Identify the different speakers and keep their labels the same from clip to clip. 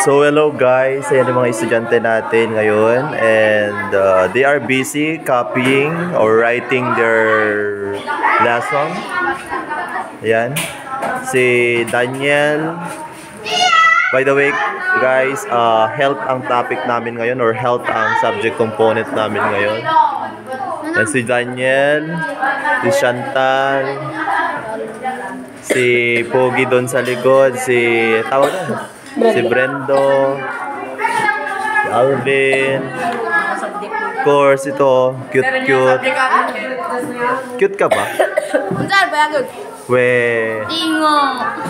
Speaker 1: So hello guys, ayan yung mga estudyante natin ngayon and they are busy copying or writing their lesson. Ayan, si Daniel. By the way guys, health ang topic namin ngayon or health ang subject component namin ngayon. And si Daniel, si Chantal, si Pogi doon sa likod, si si Brendo, si Alvin. Of course, ito, cute. Cute ka ba? We.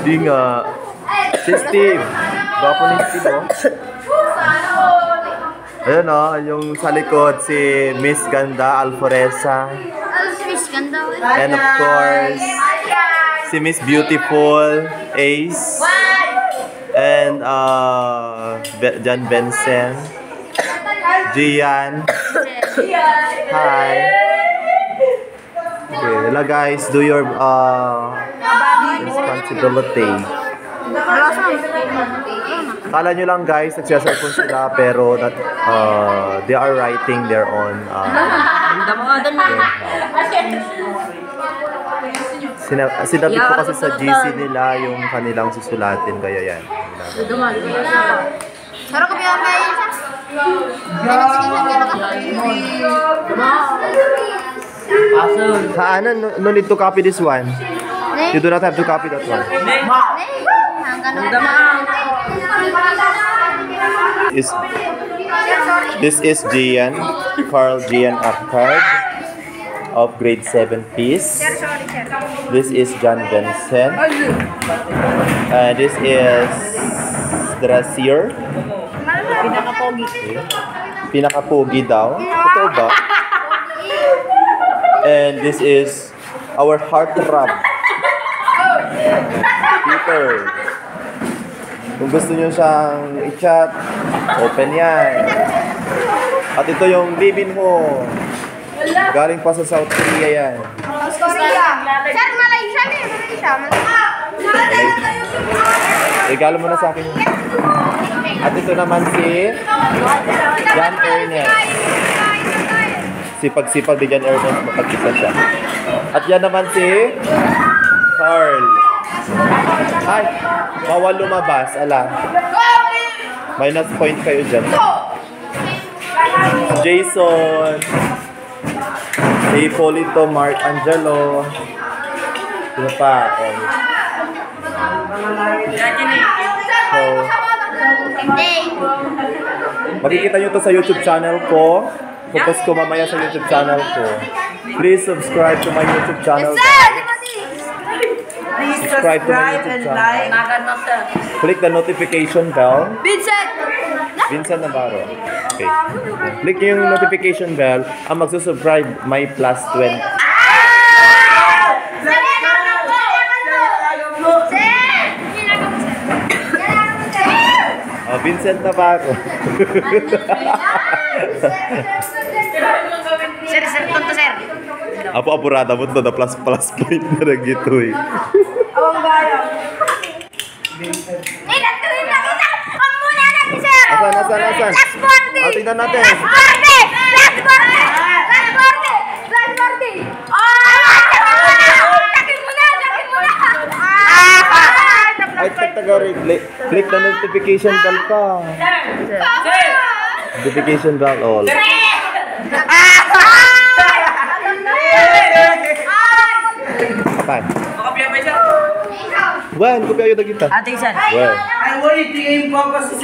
Speaker 1: Di nga. Si Steve. Gwapo ni Steve, oh. Ayun, oh, yung sa likod, si Miss Ganda Alforesa. And of course, si Miss Beautiful Ace. And John Benson. Gian. Hi. Okay, hello guys, do your responsibility. Kala nyo lang guys, nagsiyasalpon sila pero they are writing their own sinabit ko kasi sa GC nila yung kanilang susulatin, kaya yan.
Speaker 2: Sarap kami ang may
Speaker 1: no need to copy this one. You do not have to copy that one. This is Gian, Carl Gian Akkard of grade 7 Peace. This is John Vincent. This is Drasier. Pinakapogi daw. Totoo ba? And this is our heartthrob, Peter. Kung gusto nyo siyang i-chat, open yan. At ito yung Libin Ho. Galing pa sa South Korea yan.
Speaker 2: Sir, Malaysia na yun.
Speaker 1: Regalo mo na sa akin. At ito naman si Jan Ernest. Sipag-sipag ni Jan Ernest, mapag-isa siya. At yan naman si Carl. Ay, bawal lumabas, ala. Minus point kayo dyan. Jason. Si Polito, Mark Angelo. Sino pa? So, makikita nyo to sa YouTube channel ko. Focus ko mamaya sa YouTube channel ko. Please subscribe to my YouTube channel. Subscribe to my YouTube channel. Click the notification bell. Vincent Navarro. Okay. Click yung notification bell. Ang magsusubscribe may plus 20. Vincent Navarro.
Speaker 2: Sir, tonto sir.
Speaker 1: Apo apurada mo to na plus point na nagito eh.
Speaker 2: Awang bayang. Natuloy na kita. Ang muna natin sir.
Speaker 1: Asan?
Speaker 2: Last 40.
Speaker 1: Tingnan natin.
Speaker 2: Last 40. Sakin mo na.
Speaker 1: Ay, click the notification bell ka. Notification bell all. Kapan? Wan, kopya yun na kita.
Speaker 3: Ate Isan.
Speaker 1: Wan.
Speaker 3: Ay, wait, tingin po ako sa